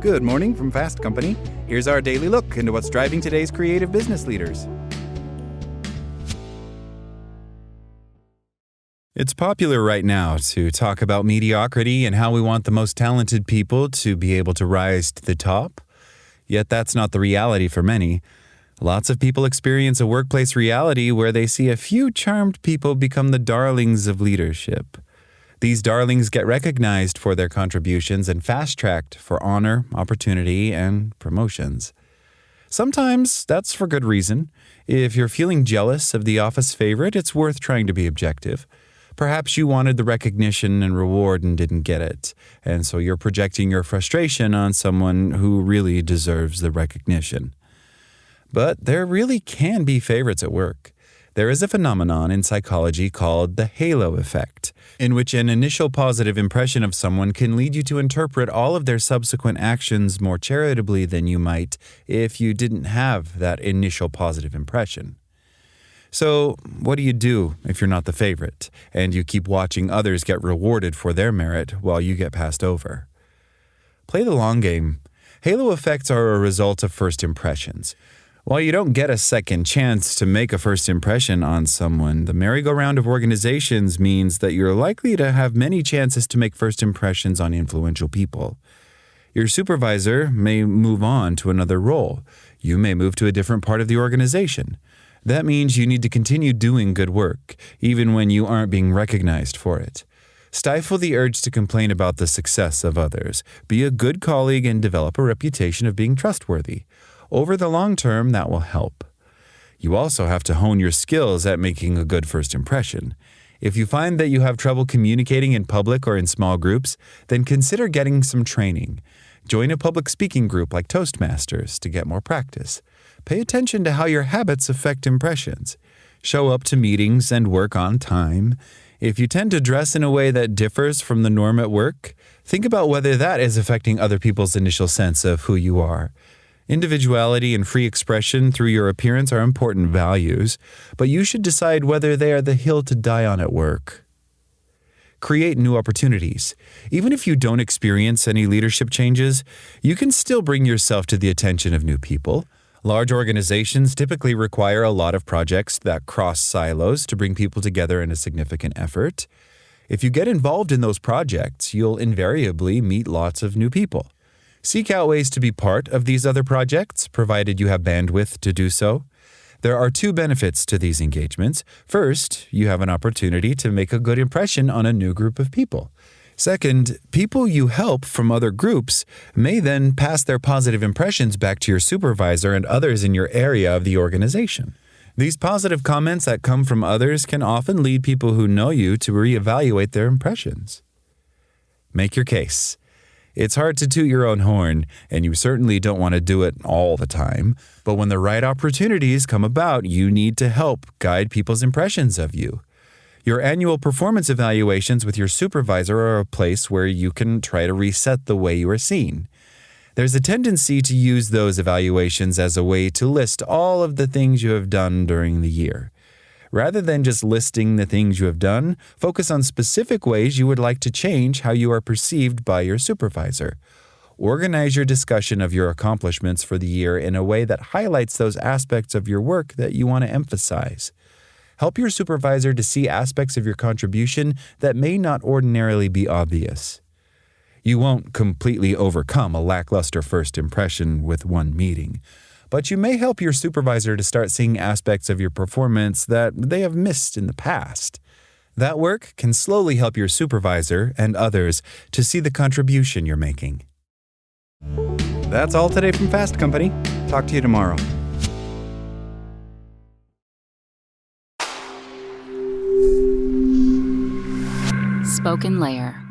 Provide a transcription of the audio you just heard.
Good morning from Fast Company. Here's our daily look into what's driving today's creative business leaders. It's popular right now to talk about mediocrity and how we want the most talented people to be able to rise to the top. Yet that's not the reality for many. Lots of people experience a workplace reality where they see a few charmed people become the darlings of leadership. These darlings get recognized for their contributions and fast-tracked for honor, opportunity, and promotions. Sometimes that's for good reason. If you're feeling jealous of the office favorite, it's worth trying to be objective. Perhaps you wanted the recognition and reward and didn't get it, and so you're projecting your frustration on someone who really deserves the recognition. But there really can be favorites at work. There is a phenomenon in psychology called the halo effect, in which an initial positive impression of someone can lead you to interpret all of their subsequent actions more charitably than you might if you didn't have that initial positive impression. So, what do you do if you're not the favorite, and you keep watching others get rewarded for their merit while you get passed over? Play the long game. Halo effects are a result of first impressions. While you don't get a second chance to make a first impression on someone, the merry-go-round of organizations means that you're likely to have many chances to make first impressions on influential people. Your supervisor may move on to another role. You may move to a different part of the organization. That means you need to continue doing good work, even when you aren't being recognized for it. Stifle the urge to complain about the success of others. Be a good colleague and develop a reputation of being trustworthy. Over the long term, that will help. You also have to hone your skills at making a good first impression. If you find that you have trouble communicating in public or in small groups, then consider getting some training. Join a public speaking group like Toastmasters to get more practice. Pay attention to how your habits affect impressions. Show up to meetings and work on time. If you tend to dress in a way that differs from the norm at work, think about whether that is affecting other people's initial sense of who you are. Individuality and free expression through your appearance are important values, but you should decide whether they are the hill to die on at work. Create new opportunities. Even if you don't experience any leadership changes, you can still bring yourself to the attention of new people. Large organizations typically require a lot of projects that cross silos to bring people together in a significant effort. If you get involved in those projects, you'll invariably meet lots of new people. Seek out ways to be part of these other projects, provided you have bandwidth to do so. There are two benefits to these engagements. First, you have an opportunity to make a good impression on a new group of people. Second, people you help from other groups may then pass their positive impressions back to your supervisor and others in your area of the organization. These positive comments that come from others can often lead people who know you to reevaluate their impressions. Make your case. It's hard to toot your own horn, and you certainly don't want to do it all the time. But when the right opportunities come about, you need to help guide people's impressions of you. Your annual performance evaluations with your supervisor are a place where you can try to reset the way you are seen. There's a tendency to use those evaluations as a way to list all of the things you have done during the year. Rather than just listing the things you have done, focus on specific ways you would like to change how you are perceived by your supervisor. Organize your discussion of your accomplishments for the year in a way that highlights those aspects of your work that you want to emphasize. Help your supervisor to see aspects of your contribution that may not ordinarily be obvious. You won't completely overcome a lackluster first impression with one meeting, but you may help your supervisor to start seeing aspects of your performance that they have missed in the past. That work can slowly help your supervisor and others to see the contribution you're making. That's all today from Fast Company. Talk to you tomorrow. Spoken Layer.